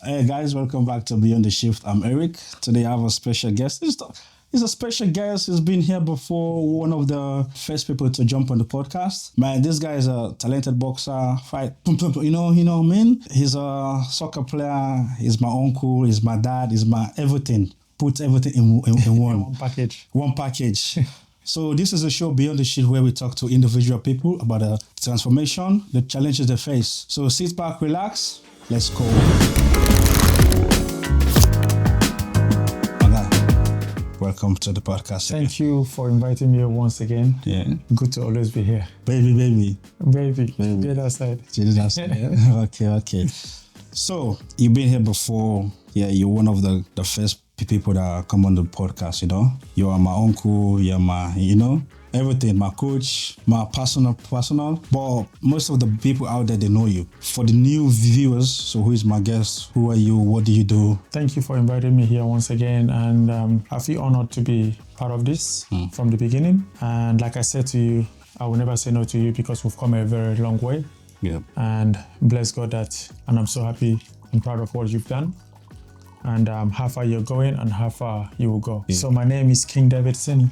Hey guys, welcome back to Beyond the Shift. I'm Eric. Today I have a special guest. He's a special guest. He's been here before, one of the first people to jump on the podcast. Man, this guy is a talented boxer. You know what I mean? He's a soccer player. He's my uncle. He's my dad. He's my everything. Put everything in one. One package. One package. So this is a show Beyond the Shift where we talk to individual people about the transformation, the challenges they face. So sit back, relax. Let's go. Welcome to the podcast. Thank you for inviting me once again. Yeah. Good to always be here. Baby. Get outside. Okay. So, you've been here before. Yeah, you're one of the first people that come on the podcast, you know. You are my uncle, you're my, everything, my coach, my personal. But most of the people out there, they know you. For the new viewers, so who is my guest? Who are you? What do you do? Thank you for inviting me here once again. And I feel honored to be part of this from the beginning. And like I said to you, I will never say no to you because we've come a very long way. Yeah. And bless God and I'm so happy and proud of what you've done. And how far you're going and how far you will go. Yeah. So my name is King-Davidson,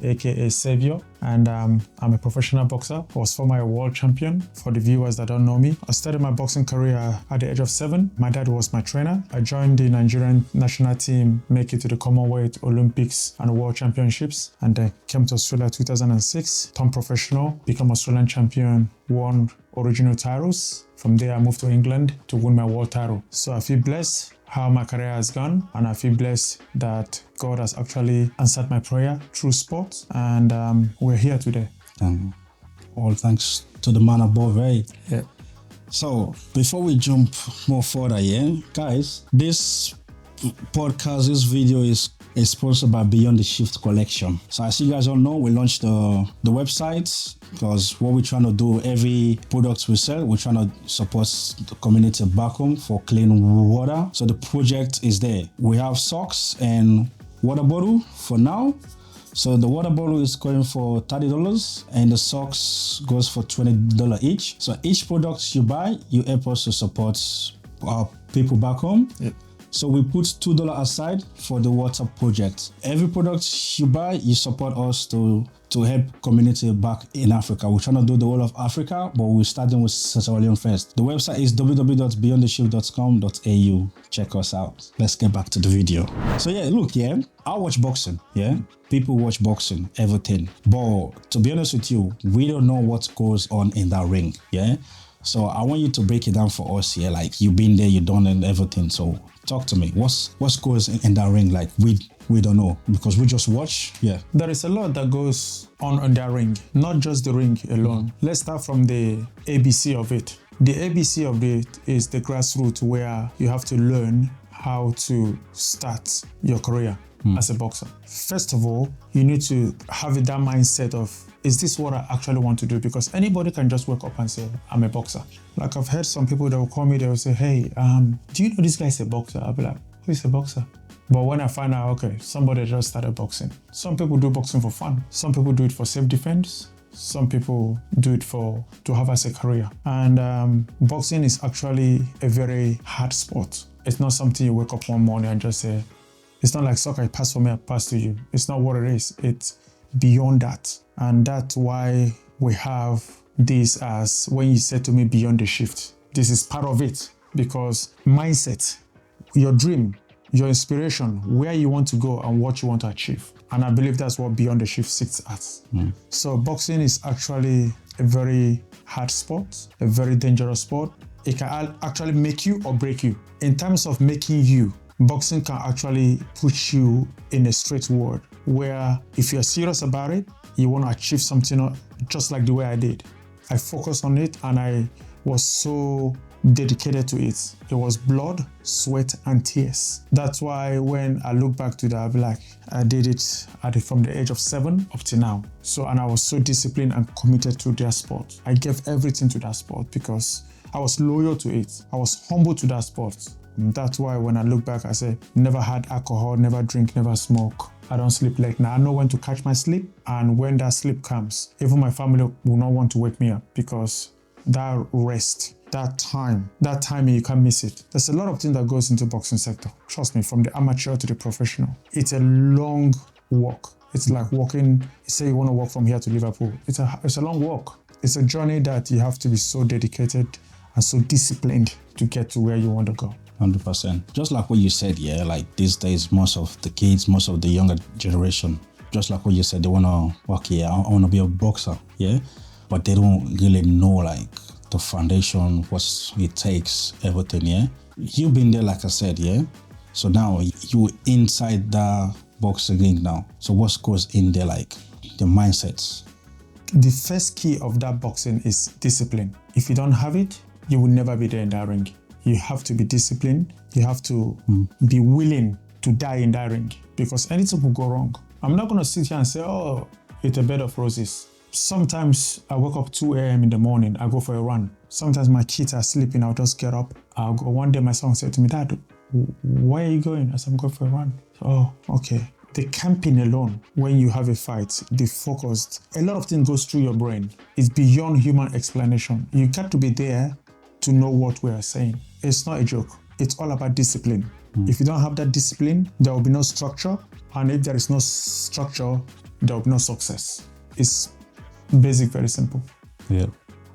aka Savior, and I'm a professional boxer. I was formerly a world champion. For the viewers that don't know me, I started my boxing career at the age of 7. My dad was my trainer. I joined the Nigerian national team, make it to the Commonwealth, Olympics, and World Championships, and then came to Australia 2006, turned professional, became Australian champion, won original titles. From there, I moved to England to win my world title. So I feel blessed how my career has gone, and I feel blessed that God has actually answered my prayer through sports, and we're here today. All thanks to the man above, right? Yeah. So before we jump more further, guys, this podcast, this video is sponsored by Beyond the Shift collection. So as you guys all know, we launched the website because what we're trying to do, every product we sell, we're trying to support the community back home for clean water. So the project is there. We have socks and water bottle for now. So the water bottle is going for $30 and the socks goes for $20 each. So each product you buy, you help us to support our people back home. Yep. So we put $2 aside for the water project. Every product you buy, you support us to help community back in Africa. We're trying to do the whole of Africa, but we're starting with Sierra Leone first. The website is www.beyondtheshift.com.au. Check us out. Let's get back to the video. So I watch boxing, People watch boxing, everything. But to be honest with you, we don't know what goes on in that ring, So I want you to break it down for us here. Like you've been there, you've done and everything. So talk to me. What goes in that ring? Like we don't know because we just watch. Yeah. There is a lot that goes on that ring, not just the ring alone. Let's start from the ABC of it. The ABC of it is the grassroots where you have to learn how to start your career as a boxer. First of all, you need to have that mindset of, is this what I actually want to do? Because anybody can just wake up and say, I'm a boxer. Like I've heard some people that will call me, they will say, hey, do you know this guy's a boxer? I'll be like, who is a boxer? But when I find out, okay, somebody just started boxing. Some people do boxing for fun. Some people do it for self-defense. Some people do it to have as a career. And boxing is actually a very hard sport. It's not something you wake up one morning and just say, it's not like soccer, pass for me, I pass to you. It's not what it is. It's beyond that. And that's why we have this as, when you said to me, Beyond the Shift, this is part of it. Because mindset, your dream, your inspiration, where you want to go and what you want to achieve. And I believe that's what Beyond the Shift sits at. So boxing is actually a very hard sport, a very dangerous sport. It can actually make you or break you. In terms of making you, boxing can actually put you in a straight world where if you're serious about it, you want to achieve something just like the way I did. I focused on it and I was so dedicated to it. It was blood, sweat, and tears. That's why when I look back to that, I'll be like, I did it from the age of 7 up to now. So, and I was so disciplined and committed to their sport. I gave everything to that sport because I was loyal to it. I was humble to that sport. And that's why when I look back, I say, never had alcohol, never drink, never smoke. I don't sleep late. Now I know when to catch my sleep, and when that sleep comes, even my family will not want to wake me up because that rest that timing, you can't miss it. There's a lot of things that goes into boxing sector. Trust me, from the amateur to the professional. It's a long walk. It's like walking, say you want to walk from here to Liverpool. It's a long walk. It's a journey that you have to be so dedicated and so disciplined to get to where you want to go. 100%. Just like what you said, yeah, like these days, most of the kids, most of the younger generation, just like what you said, they want to, okay, I want to be a boxer, yeah? But they don't really know, like, the foundation, what it takes, everything, yeah? You've been there, like I said, yeah? So now you're inside the boxing ring now. So what goes in there, like, the mindsets? The first key of that boxing is discipline. If you don't have it, you will never be there in that ring. You have to be disciplined. You have to be willing to die in that ring because anything will go wrong. I'm not going to sit here and say, oh, it's a bed of roses. Sometimes I wake up 2 a.m. in the morning, I go for a run. Sometimes my kids are sleeping, I'll just get up. I'll go. One day my son said to me, Dad, where are you going? I said, I'm going for a run. Oh, okay. The camping alone, when you have a fight, the focused, a lot of things goes through your brain. It's beyond human explanation. You got to be there to know what we are saying. It's not a joke. It's all about discipline. If you don't have that discipline, there will be no structure. And if there is no structure, there will be no success. It's basic, very simple. Yeah.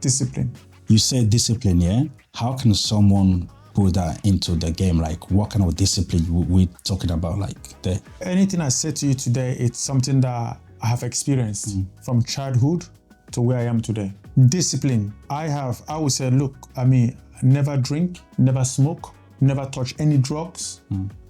Discipline. You said discipline, yeah? How can someone put that into the game? Like, what kind of discipline we talking about, like, there? Anything I said to you today, it's something that I have experienced from childhood to where I am today. Discipline. I would say, look, never drink, never smoke, never touch any drugs.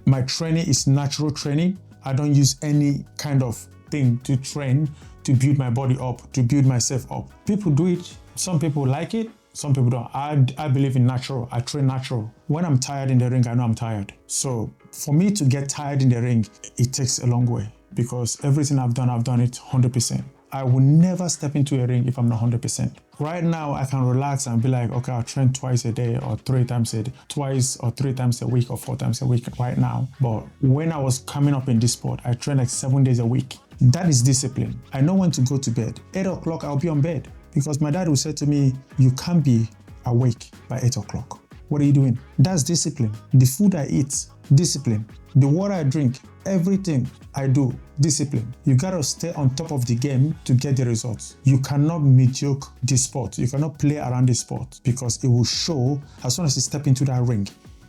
My training is natural training. I don't use any kind of thing to train, to build my body up, to build myself up. People do it. Some people like it. Some people don't. I believe in natural. I train natural. When I'm tired in the ring, I know I'm tired. So for me to get tired in the ring, it takes a long way because everything I've done it 100%. I will never step into a ring if I'm not 100%. Right now, I can relax and be like, okay, I'll train twice a day or 3 times a day, twice or 3 times a week or 4 times a week right now. But when I was coming up in this sport, I trained like 7 days a week. That is discipline. I know when to go to bed. 8 o'clock, I'll be on bed because my dad would say to me, you can't be awake by 8 o'clock. What are you doing? That's discipline. The food I eat, discipline. The water I drink, everything I do, discipline. You gotta stay on top of the game to get the results. You cannot mediocre this sport. You cannot play around this sport because it will show, as soon as you step into that ring,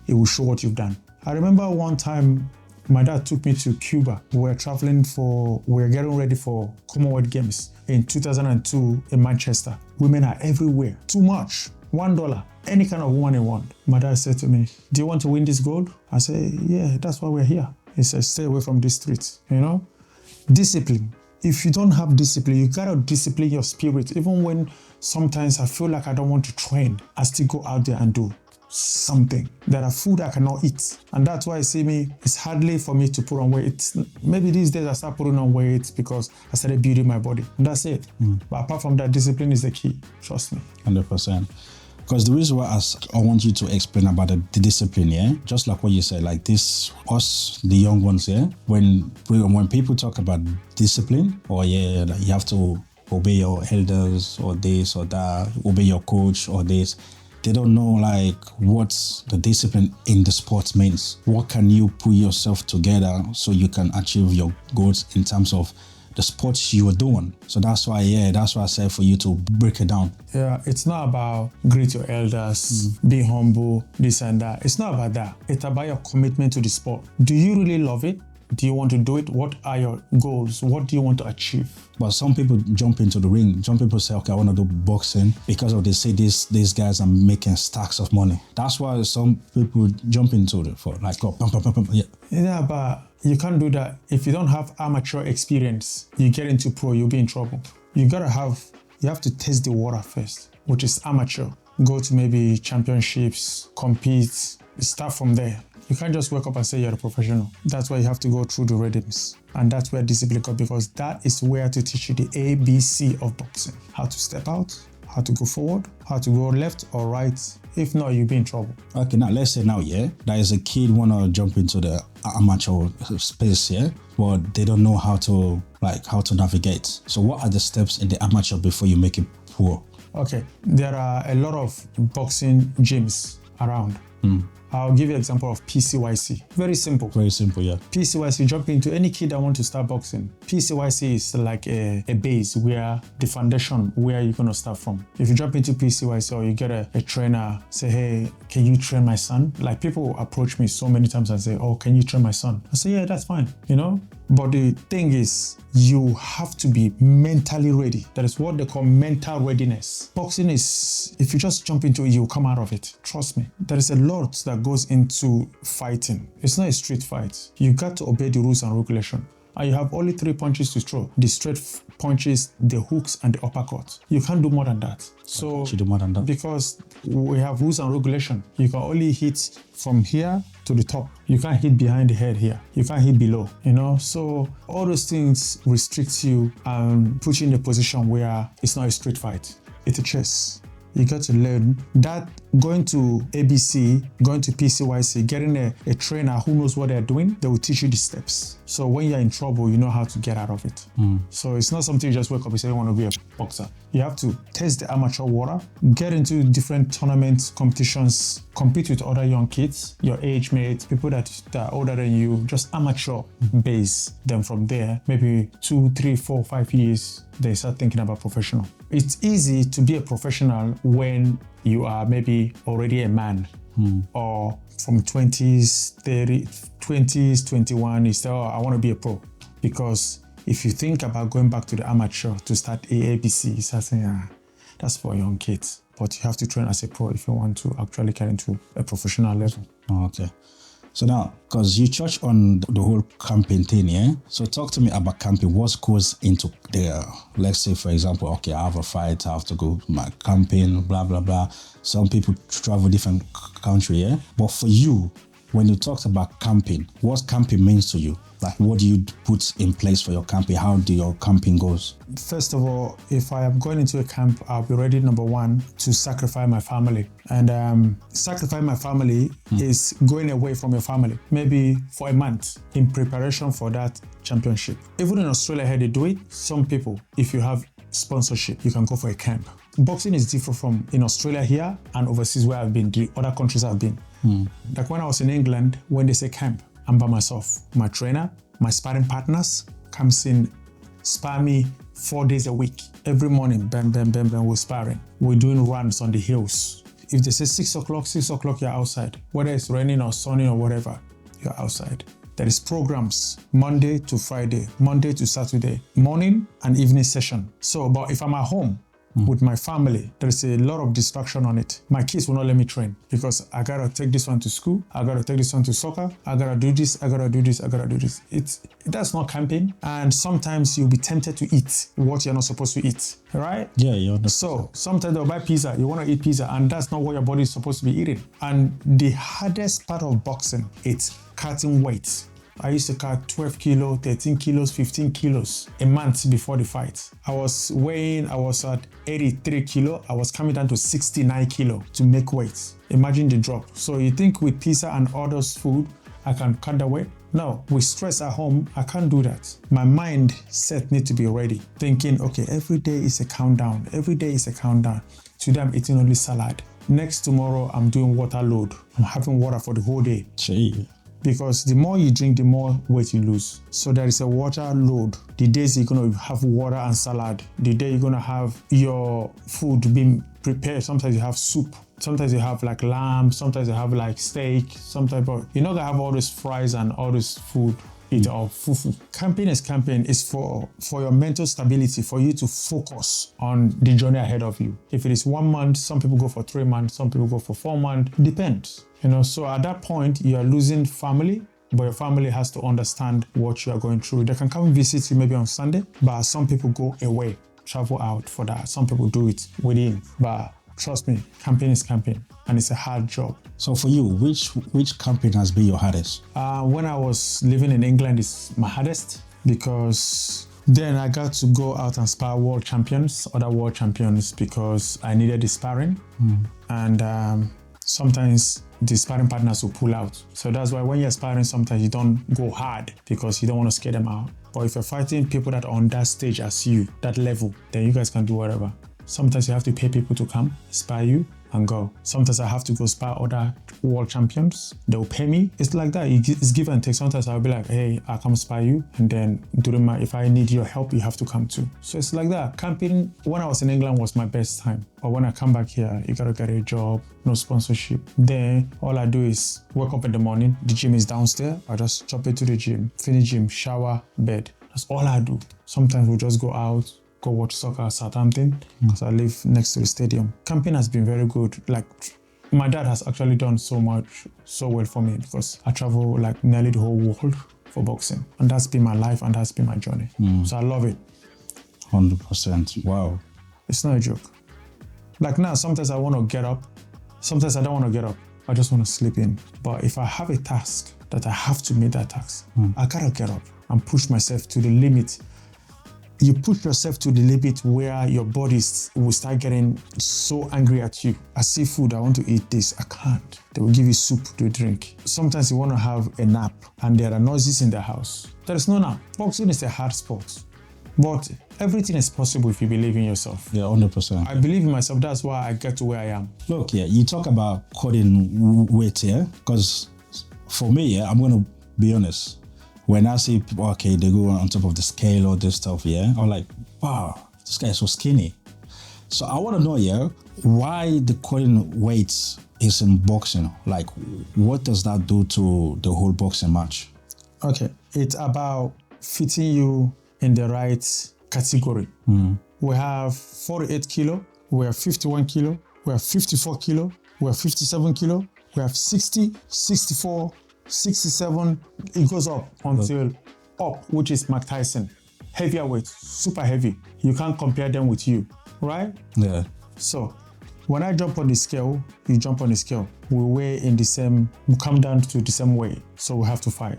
it will show what you've done. I remember one time my dad took me to Cuba. We were getting ready for Commonwealth Games in 2002 in Manchester. Women are everywhere. Too much. $1. Any kind of woman you want. My dad said to me, do you want to win this gold? I said, yeah, that's why we're here. He said, stay away from the streets, Discipline. If you don't have discipline, you gotta discipline your spirit. Even when sometimes I feel like I don't want to train, I still go out there and do something. There are food I cannot eat. And that's why it's hardly for me to put on weight. Maybe these days I start putting on weight because I started building my body. And that's it. But apart from that, discipline is the key. Trust me. 100%. Because the reason why I want you to explain about the discipline, yeah? Just like what you said, like this, us, the young ones, yeah? When people talk about discipline, or yeah, like you have to obey your elders or this or that, obey your coach or this, they don't know like what the discipline in the sport means. What can you put yourself together so you can achieve your goals in terms of the sports you are doing? So that's why I said for you to break it down. Yeah, it's not about greet your elders, be humble, this and that. It's not about that. It's about your commitment to the sport. Do you really love it? Do you want to do it? What are your goals? What do you want to achieve? But some people jump into the ring. Some people say, okay, I want to do boxing because they say these guys are making stacks of money. That's why some people jump into it for like, oh, pump, yeah. Yeah, but you can't do that. If you don't have amateur experience, you get into pro, you'll be in trouble. You have to test the water first, which is amateur. Go to maybe championships, compete, start from there. You can't just wake up and say you're a professional. That's why you have to go through the rhythms. And that's where discipline comes, because that is where to teach you the ABC of boxing. How to step out, how to go forward, how to go left or right. If not, you'll be in trouble. Okay, now let's say there is a kid wanna jump into the amateur space, but they don't know how to navigate. So what are the steps in the amateur before you make it pro? Okay, there are a lot of boxing gyms around. I'll give you an example of PCYC. Very simple. Very simple, yeah. PCYC, jump into any kid that wants to start boxing. PCYC is like a base where the foundation where you're going to start from. If you jump into PCYC or you get a trainer, say, hey, can you train my son? Like people approach me so many times and say, oh, can you train my son? I say, yeah, that's fine, you know? But the thing is, you have to be mentally ready. That is what they call mental readiness. Boxing is, if you just jump into it, you'll come out of it. Trust me. There is a lot that goes into fighting. It's not a street fight. You got to obey the rules and regulation. And you have only 3 punches to throw. The straight punches, the hooks, and the uppercut. You can't do more than that. So, you do more than that? Because we have rules and regulation. You can only hit from here to the top. You can't hit behind the head here. You can't hit below, you know? So all those things restrict you and put you in a position where it's not a street fight. It's a chess. You got to learn that going to ABC, going to PCYC, getting a trainer who knows what they're doing, they will teach you the steps. So when you're in trouble, you know how to get out of it. So it's not something you just wake up and say, I want to be a boxer. You have to test the amateur water, get into different tournaments, competitions, compete with other young kids, your age mates, people that are older than you, just amateur base. Then from there, maybe 2, 3, 4, 5 years, they start thinking about professional. It's easy to be a professional when you are maybe already a man or from 20s, 30, 20s, 21, you say, oh, I want to be a pro. Because if you think about going back to the amateur to start AABC, you start saying, that's for young kids. But you have to train as a pro if you want to actually get into a professional level. Oh, okay. So now, because you touched on the whole camping thing, yeah? So talk to me about camping. What goes into the, let's say, for example, okay, I have a fight, I have to go my camping, blah, blah, blah. Some people travel different country, yeah? But for you, when you talked about camping, what camping means to you? Like, what do you put in place for your camping? How do your camping goes? First of all, if I am going into a camp, I'll be ready, number one, to sacrifice my family. And sacrifice my family is going away from your family, maybe for a month in preparation for that championship. Even in Australia, here they do it. Some people, if you have sponsorship, you can go for a camp. Boxing is different from in Australia here and overseas where I've been, the other countries I've been. Like when I was in England, when they say camp, I'm by myself. My trainer, my sparring partners comes in, spar me 4 days a week. Every morning, bam, bam, bam, bam, we're sparring. We're doing runs on the hills. If they say 6 o'clock, you're outside. Whether it's raining or sunny or whatever, you're outside. There is programs Monday to Friday, Monday to Saturday, morning and evening session. So, but if I'm at home, with my family, there is a lot of distraction on it. My kids will not let me train because I gotta take this one to school, I gotta take this one to soccer, I gotta do this, I gotta do this, I gotta do this. That's not camping. And sometimes you'll be tempted to eat what you're not supposed to eat, right? Yeah, you understand. So sometimes they'll buy pizza, you wanna eat pizza, and that's not what your body is supposed to be eating. And the hardest part of boxing, it's cutting weight. I used to cut 12 kilos, 13 kilos, 15 kilos a month before the fight. I was at 83 kilo. I was coming down to 69 kilo to make weight. Imagine the drop. So you think with pizza and other food, I can cut the weight? No, with stress at home, I can't do that. My mindset needs to be ready. Thinking, okay, every day is a countdown. Every day is a countdown. Today I'm eating only salad. Next tomorrow, I'm doing water load. I'm having water for the whole day. Gee. Because the more you drink, the more weight you lose. So there is a water load. The days you're going to have water and salad. The day you're going to have your food being prepared. Sometimes you have soup. Sometimes you have like lamb. Sometimes you have like steak. Sometimes, but you're not going to have all this fries and all this food. Or fufu. Camping is for your mental stability, for you to focus on the journey ahead of you. If it is 1 month, some people go for 3 months, some people go for 4 months. Depends. So at that point, you are losing family, but your family has to understand what you are going through. They can come and visit you maybe on Sunday, but some people go away, travel out for that. Some people do it within, but trust me, camping is camping, and it's a hard job. So for you, which camping has been your hardest? When I was living in England, it's my hardest because then I got to go out and spar world champions, other world champions, because I needed the sparring. And sometimes the sparring partners will pull out. So that's why when you're sparring, sometimes you don't go hard because you don't want to scare them out. But if you're fighting people that are on that stage as you, that level, then you guys can do whatever. Sometimes you have to pay people to come, spar you, and go. Sometimes I have to go spar other world champions. They'll pay me. It's like that. It's give and take. Sometimes I'll be like, hey, I'll come spar you. And then if I need your help, you have to come too. So it's like that. Camping, when I was in England, was my best time. But when I come back here, you gotta get a job, no sponsorship. Then all I do is wake up in the morning. The gym is downstairs. I just chop it to the gym, finish gym, shower, bed. That's all I do. Sometimes we just go out, go watch soccer at Southampton because I live next to the stadium. Camping has been very good. Like, my dad has actually done so well for me because I travel like nearly the whole world for boxing. And that's been my life and that's been my journey. So I love it. 100%. Wow. It's not a joke. Like now, sometimes I want to get up. Sometimes I don't want to get up. I just want to sleep in. But if I have a task that I have to meet that task, I gotta get up and push myself to the limit. You push yourself to the limit where your body will start getting so angry at you. I see food, I want to eat this, I can't. They will give you soup to drink. Sometimes you want to have a nap and there are noises in the house. There is no nap. Boxing is a hard sport. But everything is possible if you believe in yourself. Yeah, 100%. I believe in myself, that's why I get to where I am. Look, yeah, you talk about cutting weight here, because for me, yeah, I'm going to be honest. When I see people, okay, they go on top of the scale or this stuff, yeah, I'm like, wow, this guy is so skinny. So I want to know, yeah, why the cutting weights is in boxing? Like, what does that do to the whole boxing match? Okay, it's about fitting you in the right category. We have 48 kilo, we have 51 kilo, we have 54 kilo, we have 57 kilo, we have 60, 64, 67, it goes up until up, which is Mike Tyson. Heavier weight, super heavy. You can't compare them with you, right? Yeah. So when I jump on the scale, you jump on the scale. We weigh in the same, we come down to the same weight. So we have to fight.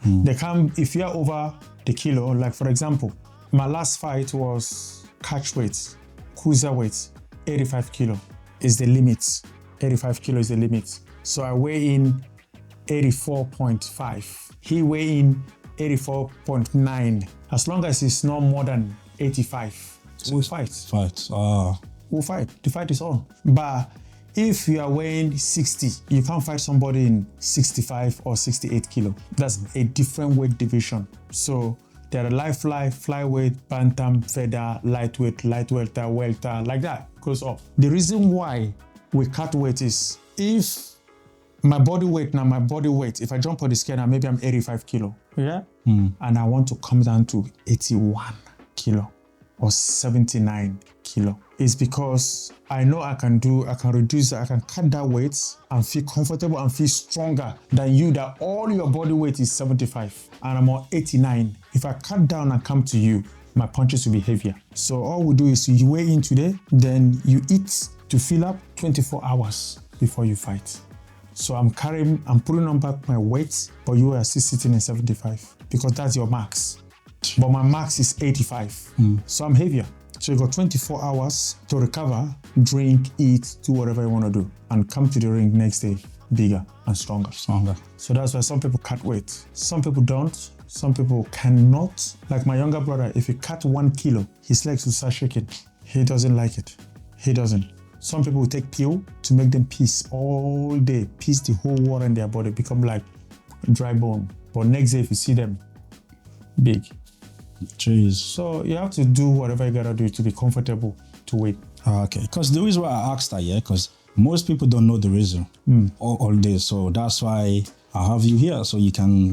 They come, if you're over the kilo, like for example, my last fight was catch weight, cruiserweight, 85 kilo is the limit. 85 kilo is the limit. So I weigh in 84.5. He weigh in 84.9. As long as it's not more than 85, we'll fight. We'll fight. The fight is on. But if you are weighing 60, you can't fight somebody in 65 or 68 kilo. That's a different weight division. So there are light flyweight, bantam, feather, lightweight, welter, like that goes up. The reason why we cut weight is if my body weight, if I jump on the scale now, maybe I'm 85 kilo, yeah? And I want to come down to 81 kilo or 79 kilo. It's because I know I can reduce, I can cut that weight and feel comfortable and feel stronger than you, that all your body weight is 75 and I'm on 89. If I cut down and come to you, my punches will be heavier. So all we do is you weigh in today, then you eat to fill up 24 hours before you fight. So I'm putting on back my weight, but you are still sitting in 75 because that's your max. But my max is 85. So I'm heavier. So you got 24 hours to recover, drink, eat, do whatever you want to do, and come to the ring next day bigger and stronger. So that's why some people cut weight. Some people don't. Some people cannot. Like my younger brother, if he cut 1 kilo, his legs will start shaking. He doesn't like it. He doesn't. Some people will take pill to make them piss all day, piss the whole water in their body, become like dry bone. But next day, if you see them, big. Jeez. So you have to do whatever you gotta do to be comfortable to wait. Okay, because the reason why I asked that, yeah, because most people don't know the reason all this. So that's why I have you here, so you can,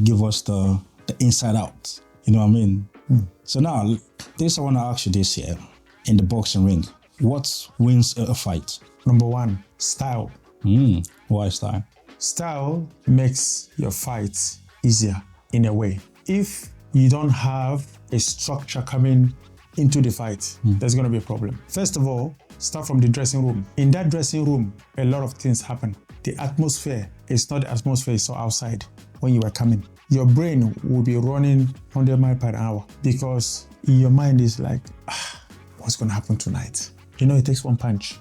give us the inside out. You know what I mean? So now, I want to ask you this here. In the boxing ring, what wins a fight? Number one, style. Why style? Style makes your fight easier in a way. If you don't have a structure coming into the fight, there's going to be a problem. First of all, start from the dressing room. In that dressing room, a lot of things happen. The atmosphere is not the atmosphere you saw outside when you were coming. Your brain will be running 100 miles per hour because your mind is like, what's going to happen tonight? It takes one punch.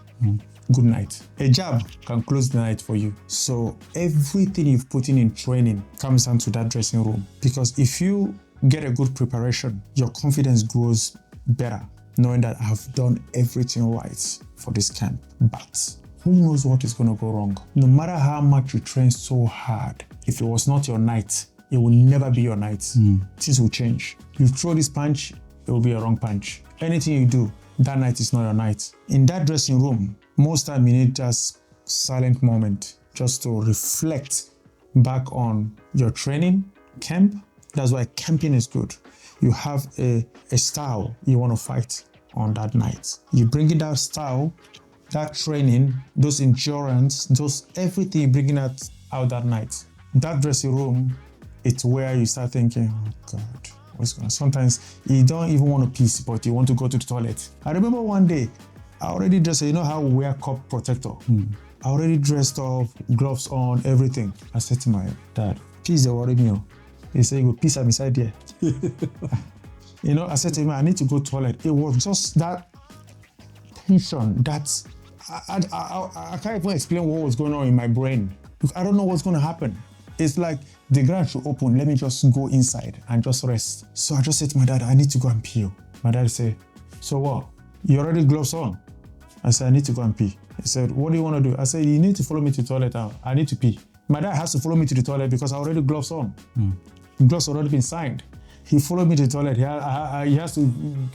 Good night. A jab can close the night for you. So everything you've put in training comes down to that dressing room. Because if you get a good preparation, your confidence grows better. knowing that I've done everything right for this camp. But who knows what is going to go wrong? No matter how much you train so hard, if it was not your night, it will never be your night. Things will change. You throw this punch, it will be a wrong punch. Anything you do, that night is not your night. In that dressing room, most time you need just silent moment just to reflect back on your training, camp. That's why camping is good. You have a style you want to fight on that night. You bring in that style, that training, those endurance, those everything you bring out that night. That dressing room, it's where you start thinking, oh God, what's going on? Sometimes you don't even want to piss, but you want to go to the toilet. I remember one day, I already dressed, you know how we wear cup protector? I already dressed up, gloves on, everything. I said to my dad, please don't worry me. He said, you go piss inside there. You know, I said to him, I need to go to the toilet. It was just that tension, that I can't even explain what was going on in my brain. I don't know what's going to happen. It's like the ground should open. Let me just go inside and just rest. So I just said to my dad, I need to go and pee. My dad said, so what? You already gloves on? I said, I need to go and pee. He said, what do you want to do? I said, you need to follow me to the toilet now. I need to pee. My dad has to follow me to the toilet because I already gloves on. Gloves already been signed. He followed me to the toilet. He has to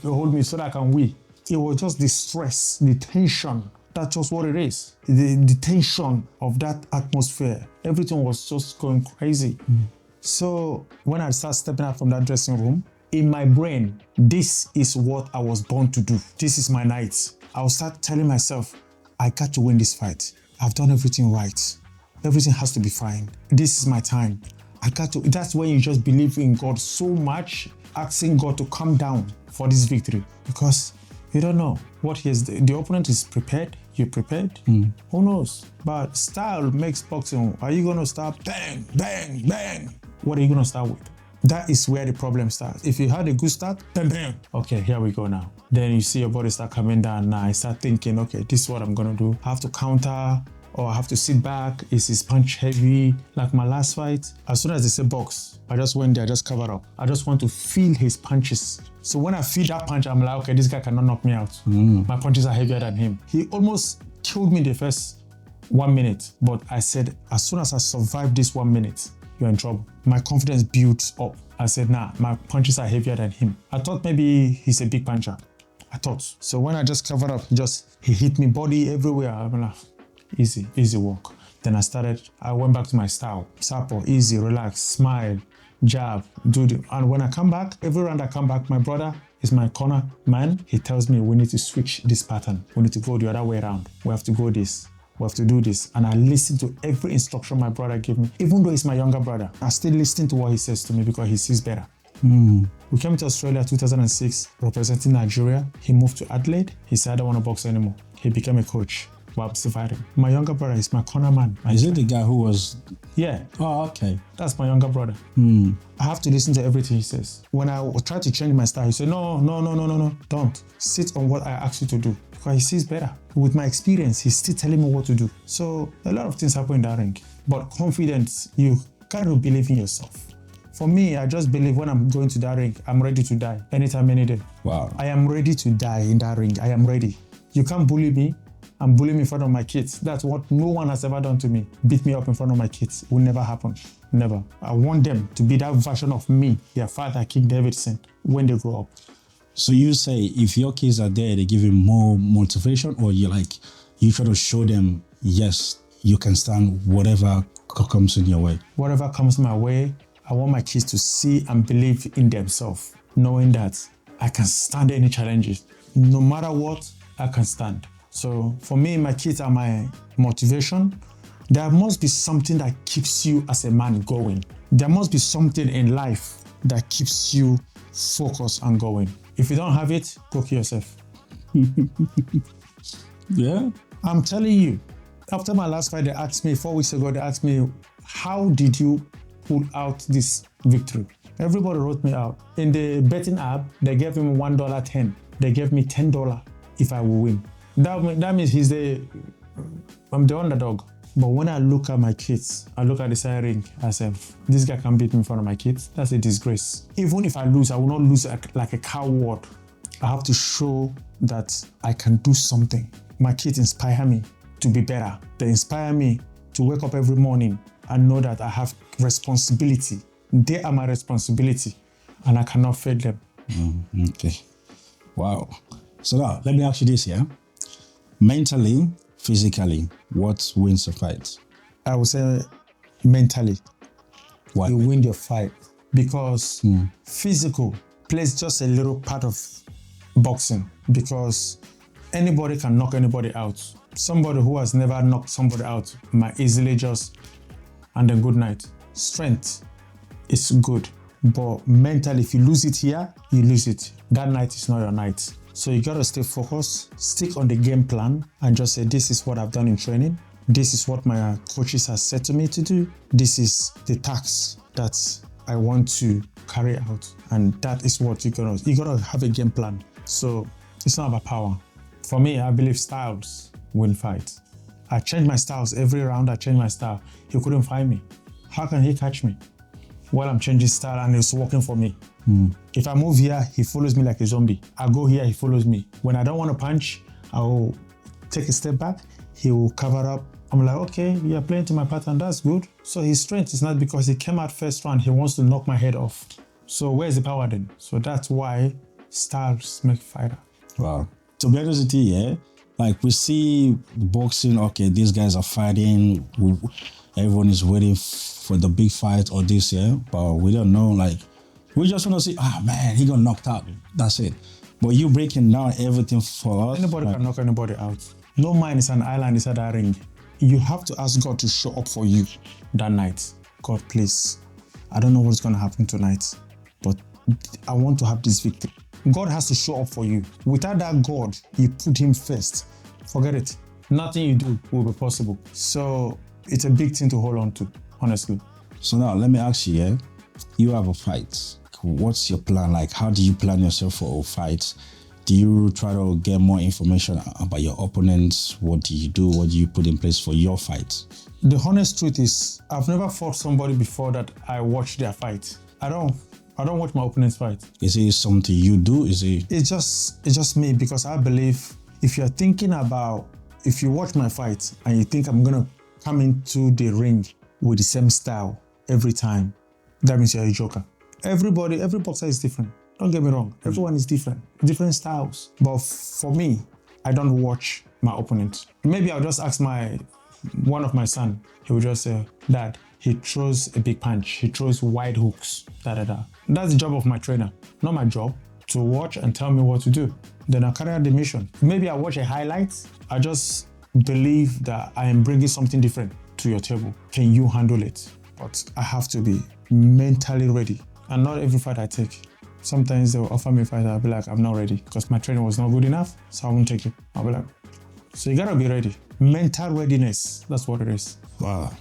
hold me so that I can wee. It was just the stress, the tension. That's just what it is. The tension of that atmosphere. Everything was just going crazy. So when I started stepping out from that dressing room, in my brain, this is what I was born to do. This is my night. I will start telling myself, I got to win this fight. I've done everything right. Everything has to be fine. This is my time. I got to. That's when you just believe in God so much, asking God to come down for this victory. Because you don't know what he is. The opponent is prepared. You're prepared. Who knows? But style makes boxing. Are you going to start bang, bang, bang? What are you going to start with? That is where the problem starts. If you had a good start, bang, bang. Okay, here we go now. Then you see your body start coming down. Now I start thinking, okay, this is what I'm going to do. I have to counter, or I have to sit back. Is his punch heavy? Like my last fight, as soon as they say box, I just went there, I just covered up. I just want to feel his punches. So when I feel that punch, I'm like, okay, this guy cannot knock me out. My punches are heavier than him. He almost killed me the first 1 minute, but I said, as soon as I survive this 1 minute, you're in trouble. My confidence built up. I said, nah, my punches are heavier than him. I thought maybe he's a big puncher. I thought. So when I just covered up, he hit me body everywhere. I'm like, easy walk. Then I went back to my style. Sapo, easy, relax, smile, jab, and when I come back, every round I come back, my brother is my corner man. He tells me we need to switch this pattern. We need to go the other way around. We have to go this. We have to do this. And I listen to every instruction my brother gave me. Even though he's my younger brother, I still listen to what he says to me because he sees better. We came to Australia 2006, representing Nigeria. He moved to Adelaide. He said, I don't want to box anymore. He became a coach. Well, I'm still fighting. My younger brother is my corner man. Is it the guy who was... Yeah. Oh, okay. That's my younger brother. I have to listen to everything he says. When I try to change my style, he said, no, don't. Sit on what I asked you to do. Because he sees better. With my experience, he's still telling me what to do. So a lot of things happen in that ring. But confidence, you gotta believe in yourself. For me, I just believe when I'm going to that ring, I'm ready to die. Anytime, any day. Wow. I am ready to die in that ring. I am ready. You can't bully me. I'm bullying in front of my kids. That's what no one has ever done to me. Beat me up in front of my kids. It will never happen. Never. I want them to be that version of me, their father, King-Davidson, when they grow up. So you say if your kids are there, they give you more motivation, or you try to show them, yes, you can stand whatever comes in your way? Whatever comes my way, I want my kids to see and believe in themselves, knowing that I can stand any challenges. No matter what, I can stand. So for me, my kids are my motivation. There must be something that keeps you as a man going. There must be something in life that keeps you focused and going. If you don't have it, go kill yourself. Yeah. I'm telling you, after my last fight, 4 weeks ago, they asked me, how did you pull out this victory? Everybody wrote me out. In the betting app, they gave him $1.10. They gave me $10 if I will win. That means I'm the underdog. But when I look at my kids, I look at the side ring, I say, this guy can beat me in front of my kids. That's a disgrace. Even if I lose, I will not lose like a coward. I have to show that I can do something. My kids inspire me to be better. They inspire me to wake up every morning and know that I have responsibility. They are my responsibility and I cannot fail them. Okay. Wow. So now, let me ask you this, yeah? Mentally, physically, what wins a fight? I would say mentally. Why? You win your fight because physical plays just a little part of boxing because anybody can knock anybody out. Somebody who has never knocked somebody out might easily just, and then good night. Strength is good, but mentally, if you lose it here, you lose it. That night is not your night. So you gotta stay focused, stick on the game plan, and just say, this is what I've done in training. This is what my coaches have said to me to do. This is the task that I want to carry out. And that is what you gotta have a game plan. So it's not about power. For me, I believe styles win fights. I change my styles every round. I change my style. He couldn't find me. How can he catch me? Well, I'm changing style and it's working for me. If I move here, he follows me like a zombie. I go here, he follows me. When I don't want to punch, I will take a step back. He will cover up. I'm like, okay, you're playing to my pattern. That's good. So his strength is not because he came out first round. He wants to knock my head off. So where's the power then? So that's why styles make fighter. Wow. To be honest with you, yeah, like we see boxing, okay, these guys are fighting. Everyone is waiting for the big fight or this, yeah, but we don't know, like, we just want to see, man, he got knocked out. That's it. But you breaking down everything for us. Anybody can knock anybody out. No man is an island inside that ring. You have to ask God to show up for you that night. God, please, I don't know what's going to happen tonight, but I want to have this victory. God has to show up for you. Without that God, you put him first. Forget it. Nothing you do will be possible. So it's a big thing to hold on to, honestly. So now let me ask you, yeah, you have a fight. What's your plan? Like, how do you plan yourself for a fight? Do you try to get more information about your opponents? What do you do? What do you put in place for your fight? The honest truth is, I've never fought somebody before that I watch their fight. I don't watch my opponent's fight. Is it something you do? Is it? It's just me, because I believe if you're thinking about, if you watch my fight and you think I'm gonna come into the ring with the same style every time, that means you're a joker. Every boxer is different. Don't get me wrong. Everyone is different styles. But for me, I don't watch my opponent. Maybe I'll just ask one of my son. He will just say, Dad, he throws a big punch. He throws wide hooks. That's the job of my trainer, not my job to watch and tell me what to do. Then I carry out the mission. Maybe I watch a highlight. I just believe that I am bringing something different to your table. Can you handle it? But I have to be mentally ready. And not every fight I take. Sometimes they'll offer me a fight, I'll be like, I'm not ready because my training was not good enough, so I won't take it. I'll be like, so you gotta be ready. Mental readiness, that's what it is. Wow.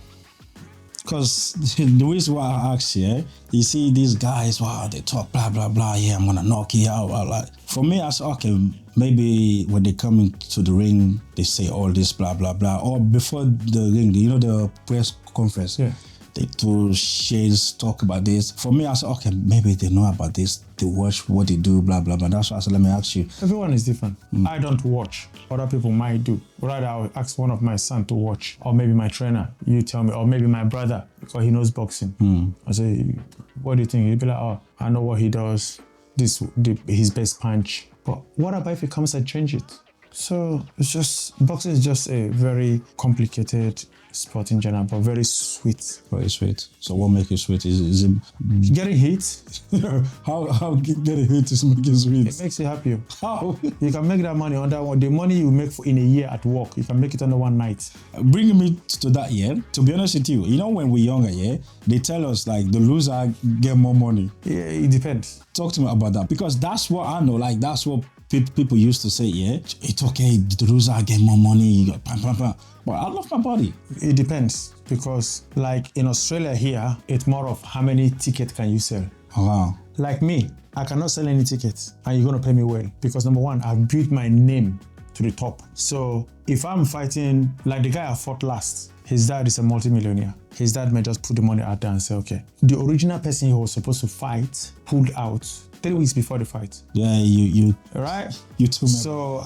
Because the reason why I ask you, you see these guys, wow, they talk blah, blah, blah, yeah, I'm gonna knock you out. Like, for me, I said, okay, maybe when they come into the ring, they say all this, blah, blah, blah. Or before the ring, the press conference. Yeah. They do shades, talk about this. For me, I said, okay, maybe they know about this. They watch what they do, blah, blah, blah. That's why I said, let me ask you. Everyone is different. I don't watch. Other people might do. Rather, I'll ask one of my sons to watch. Or maybe my trainer, you tell me. Or maybe my brother, because he knows boxing. I say, what do you think? He'll be like, oh, I know what he does. His best punch. But what about if he comes and change it? So boxing is just a very complicated sport in general, but very sweet. Very sweet. So what makes it sweet? Is it getting hit? How getting hit is making sweet? It makes you happy. How? You can make that money under one. The money you make in a year at work, you can make it under one night. Bringing me to that, yeah. To be honest with you, when we're younger, yeah, they tell us like the loser get more money. Yeah, it depends. Talk to me about that, because that's what I know. Like that's what people used to say, yeah. It's okay, the loser get more money. You got pam, pam, pam. But I love my body. It depends, because like in Australia here, it's more of how many tickets can you sell. Oh, wow. Like me, I cannot sell any tickets and you're going to pay me well, because number one, I've built my name to the top. So if I'm fighting, like the guy I fought last, his dad is a multimillionaire. His dad may just put the money out there and say, okay. The original person he was supposed to fight pulled out 3 weeks before the fight. Yeah, you Right? You too. So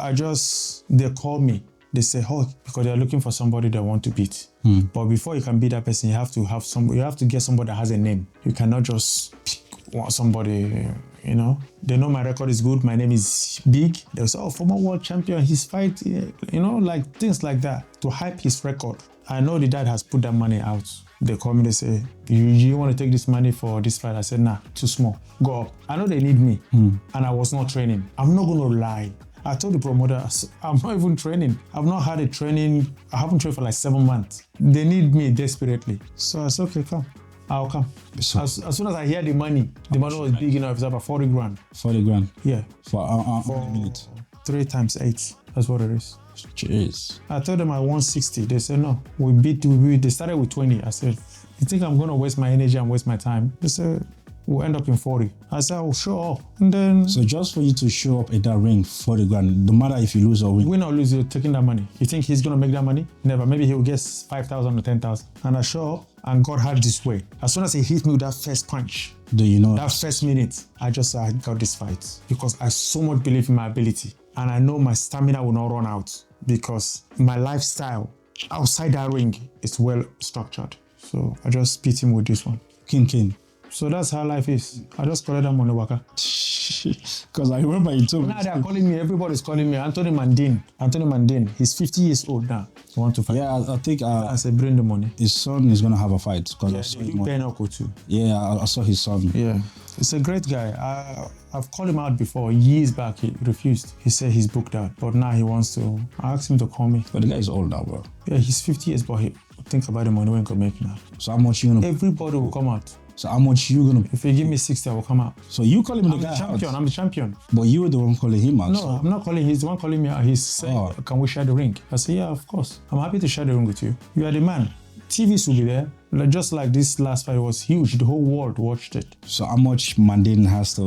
they call me. They say, oh, because they're looking for somebody they want to beat. But before you can beat that person, you have to get somebody that has a name. You cannot just pick somebody, you know. They know my record is good, my name is big. They'll say, oh, former world champion, his fight, you know, like things like that to hype his record. I know the dad has put that money out. They call me, they say, you want to take this money for this fight? I said, nah, too small, go up. I know they need me, and I was not training. I'm not going to lie. I told the promoter, I'm not even training. I've not had a training. I haven't trained for like 7 months. They need me desperately. So I said, okay, come. I'll come. So, as soon as I hear the money was big enough. It's about 40 grand. 40 grand? Yeah. For a minute? 3 times 8. That's what it is. Jeez. I told them I want 60. They said, no, they started with 20. I said, you think I'm going to waste my energy and waste my time? They said, we'll end up in 40. I said, oh, show up. And then... So just for you to show up at that ring, 40 grand, no matter if you lose or win? Win or lose, you're taking that money. You think he's going to make that money? Never. Maybe he'll get 5,000 or 10,000. And I show up, and God had this way. As soon as he hit me with that first punch, do you know that first minute, I just said, I got this fight. Because I so much believe in my ability. And I know my stamina will not run out. Because my lifestyle outside that ring is well structured. So I just beat him with this one. King. So that's how life is. I just call them on the waka. Because I remember you told me. Now they're calling me, everybody's calling me. Anthony Mandin. He's 50 years old now. I want to fight. Yeah, I think I said, bring the money. His son is going to have a fight. Yeah, too. Yeah, I saw his son. Yeah, he's a great guy. I've called him out before. Years back, he refused. He said he's booked out. But now he wants to. I asked him to call me. But the guy is old now, bro. Yeah, he's 50 years, but think about the money we can make now. So how much you going to... Everybody will come out. So how much you gonna... If you give me 60, I will come out. So you call him the guy I'm the champion. But you were the one calling him out. No, I'm not calling. He's the one calling me out. He's saying, can we share the ring? I said, yeah, of course. I'm happy to share the ring with you. You are the man. TVs will be there. Just like this last fight was huge. The whole world watched it. So how much Mandin has to...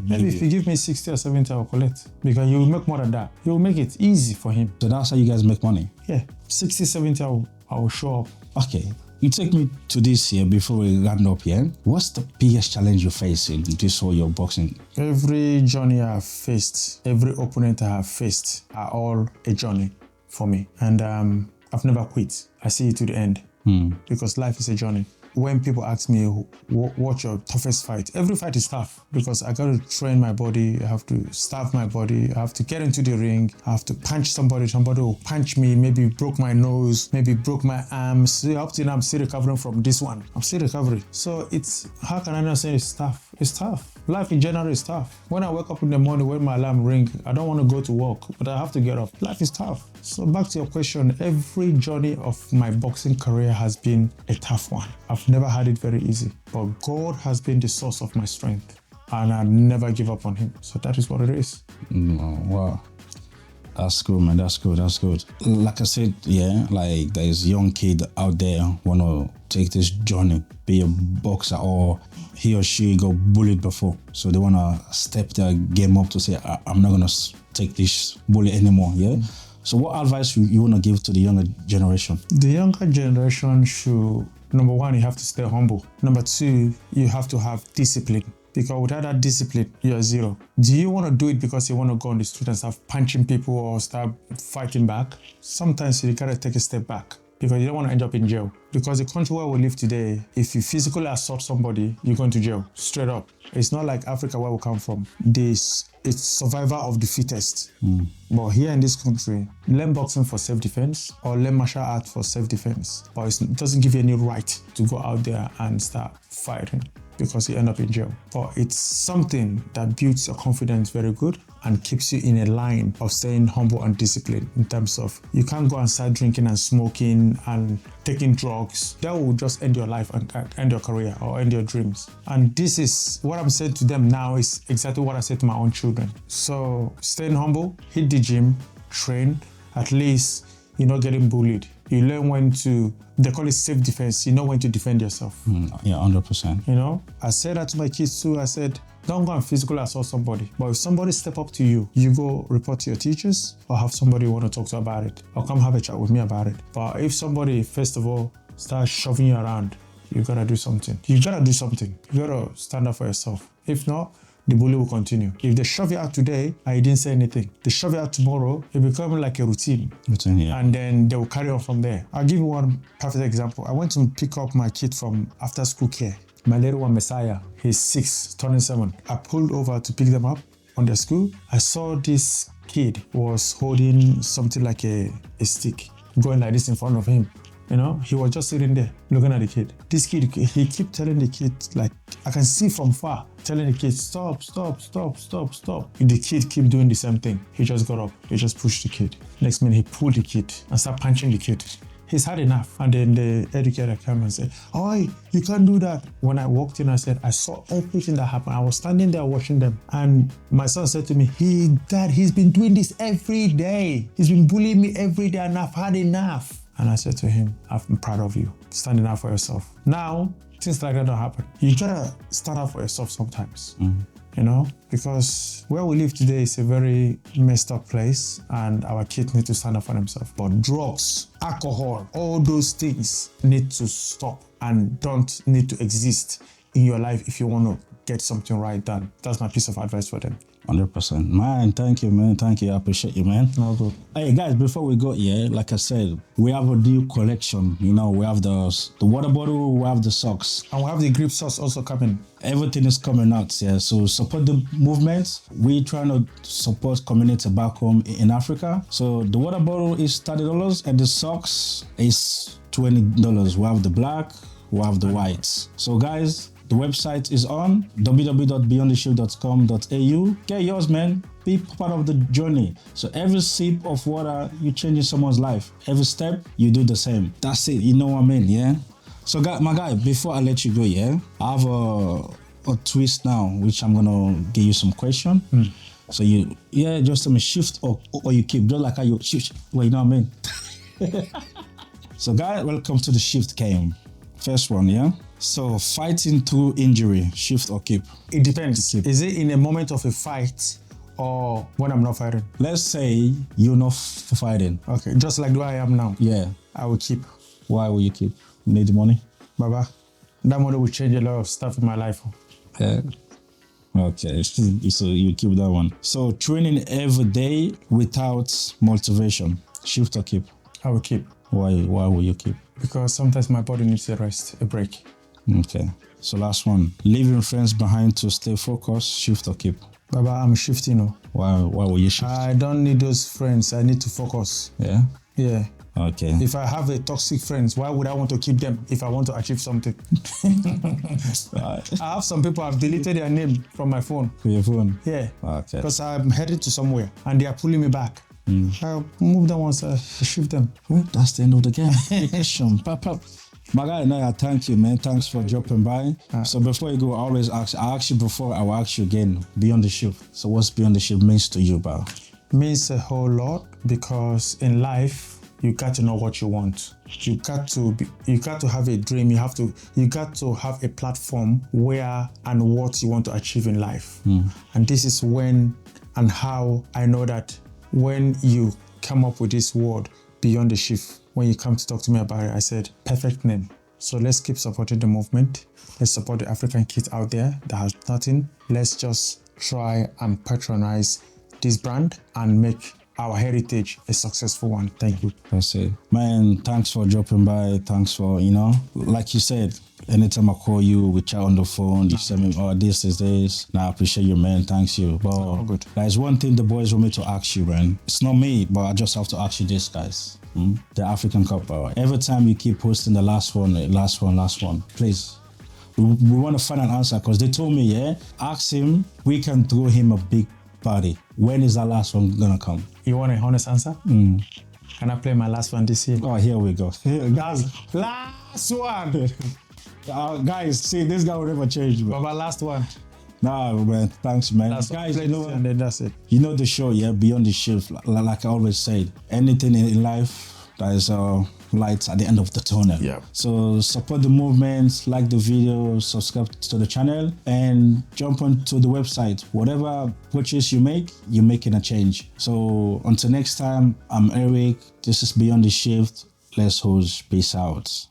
Maybe if you give me 60 or 70, I will collect. Because you will make more than that. You will make it easy for him. So that's how you guys make money? Yeah. 60, 70, I will show up. Okay. You take me to this here before we round up here. What's the biggest challenge you face in this whole your boxing? Every journey I have faced, every opponent I have faced are all a journey for me. And I've never quit. I see it to the end. Because life is a journey. When people ask me, what's your toughest fight? Every fight is tough because I got to train my body. I have to starve my body. I have to get into the ring. I have to punch somebody. Somebody will punch me, maybe broke my nose, maybe broke my arms. So up to now, I'm still recovering from this one. I'm still recovering. So how can I not say it's tough? It's tough. Life in general is tough. When I wake up in the morning, when my alarm rings, I don't want to go to work, but I have to get up. Life is tough. So back to your question, every journey of my boxing career has been a tough one. I've never had it very easy, but God has been the source of my strength and I never give up on him. So that is what it is. Wow. That's good, man. That's good. Like I said, yeah, like there's young kid out there want to take this journey, be a boxer, or he or she got bullied before. So they want to step their game up to say, I'm not going to take this bully anymore, yeah? So what advice you want to give to the younger generation? The younger generation should, number one, you have to stay humble. Number two, you have to have discipline. Because without that discipline, you're zero. Do you want to do it because you want to go on the street and start punching people or start fighting back? Sometimes you gotta take a step back because you don't want to end up in jail. Because the country where we live today, if you physically assault somebody, you're going to jail, straight up. It's not like Africa where we come from. It's survival of the fittest. But here in this country, learn boxing for self-defense or learn martial art for self-defense. But it doesn't give you any right to go out there and start fighting, because you end up in jail. But it's something that builds your confidence very good and keeps you in a line of staying humble and disciplined in terms of you can't go and start drinking and smoking and taking drugs. That will just end your life and end your career or end your dreams. And this is what I'm saying to them now is exactly what I said to my own children. So staying humble, hit the gym, train, at least you're not getting bullied. You learn when to, they call it self-defense. You know when to defend yourself. Yeah, 100%. You know, I said that to my kids too. I said, don't go and physically assault somebody. But if somebody step up to you, you go report to your teachers or have somebody you want to talk to about it, or come have a chat with me about it. But if somebody, first of all, starts shoving you around, you gotta do something. You gotta do something. You gotta stand up for yourself. If not, the bully will continue. If they shove you out today and you didn't say anything, they shove you out tomorrow, it becomes like a routine. Yeah. And then they will carry on from there. I'll give you one perfect example. I went to pick up my kid from after school care. My little one, Messiah, he's 6, turning 7. I pulled over to pick them up on their school. I saw this kid was holding something like a stick, going like this in front of him. You know, he was just sitting there looking at the kid. This kid, he kept telling the kid, like, I can see from far, telling the kid, stop, stop, stop, stop, stop. The kid keep doing the same thing. He just got up, he just pushed the kid. Next minute, he pulled the kid and started punching the kid. He's had enough. And then the educator came and said, "Oh, you can't do that." When I walked in, I said, I saw everything that happened. I was standing there watching them. And my son said to me, Dad, he's been doing this every day. He's been bullying me every day and I've had enough. And I said to him, I'm proud of you, standing up for yourself. Now, things like that don't happen. You gotta stand up for yourself sometimes. You know, because where we live today is a very messed up place and our kids need to stand up for themselves. But drugs, alcohol, all those things need to stop and don't need to exist in your life if you want to get something right done. That's my piece of advice for them. 100%. Man, thank you, man. Thank you. I appreciate you, man. No good. Hey, guys, before we go, like I said, we have a new collection. You know, we have the water bottle, we have the socks. And we have the grip socks also coming. Everything is coming out, So support the movement. We're trying to support community back home in Africa. So the water bottle is $30 and the socks is $20. We have the black, we have the whites. So guys, the website is on www.beyondtheshift25.com.au. Get yours, man. Be part of the journey. So every sip of water, you're changing someone's life. Every step, you do the same. That's it. You know what I mean, yeah? So, my guy, before I let you go, I have a twist now, which I'm gonna give you some question. So just shift or you keep, just like how you shift. Well, you know what I mean? So, guys, welcome to the shift game. First one, So fighting through injury, shift or keep? It depends. Is it in a moment of a fight or when I'm not fighting? Let's say you're not fighting. Okay, just like the way I am now. Yeah. I will keep. Why will you keep? You need the money? Baba, that money will change a lot of stuff in my life. Yeah. Okay, so you keep that one. So training every day without motivation, shift or keep? I will keep. Why will you keep? Because sometimes my body needs a rest, a break. Okay. So last one. Leaving friends behind to stay focused, shift or keep? Baba, I'm shifting. Why will you shift? I don't need those friends. I need to focus. Yeah? Yeah. Okay. If I have a toxic friends, why would I want to keep them if I want to achieve something? I have some people, I've deleted their name from my phone. For your phone? Yeah. Okay. Because I'm headed to somewhere and they are pulling me back. I move them once, I shift them. Well, that's the end of the game. My guy, I thank you, man. Thanks for dropping by. So before you go, I always ask you before, I will ask you again, Beyond the Shift. So what's Beyond the Shift means to you, bro? Means a whole lot because in life, you got to know what you want. You got to have a dream. You got to have a platform where and what you want to achieve in life. And this is when and how I know that when you come up with this word, Beyond the Shift, when you come to talk to me about it, I said, perfect name. So let's keep supporting the movement. Let's support the African kids out there that has nothing. Let's just try and patronize this brand and make our heritage a successful one. Thank you. That's it. Man, thanks for dropping by. Thanks for, like you said, anytime I call you, we chat on the phone, you send me, this is this. Now I appreciate you, man. Thanks you. But good. There's one thing the boys want me to ask you, man. It's not me, but I just have to ask you this, guys. The African Cup, bro. Every time you keep posting the last one, please. We want to find an answer because they told me, ask him, we can throw him a big party. When is that last one gonna come? You want a honest answer? Can I play my last one this year? Oh, here we go. Guys, last one. Guys, see, this guy will never change, bro. But my last one. Nah, man, thanks, man. Guys, and then that's it. You know the show, Beyond the Shift. Like I always said, anything in life, there is a light at the end of the tunnel. Yeah. So support the movement, like the video, subscribe to the channel, and jump onto the website. Whatever purchase you make, you're making a change. So until next time, I'm Eric. This is Beyond the Shift. Let's host. Peace out.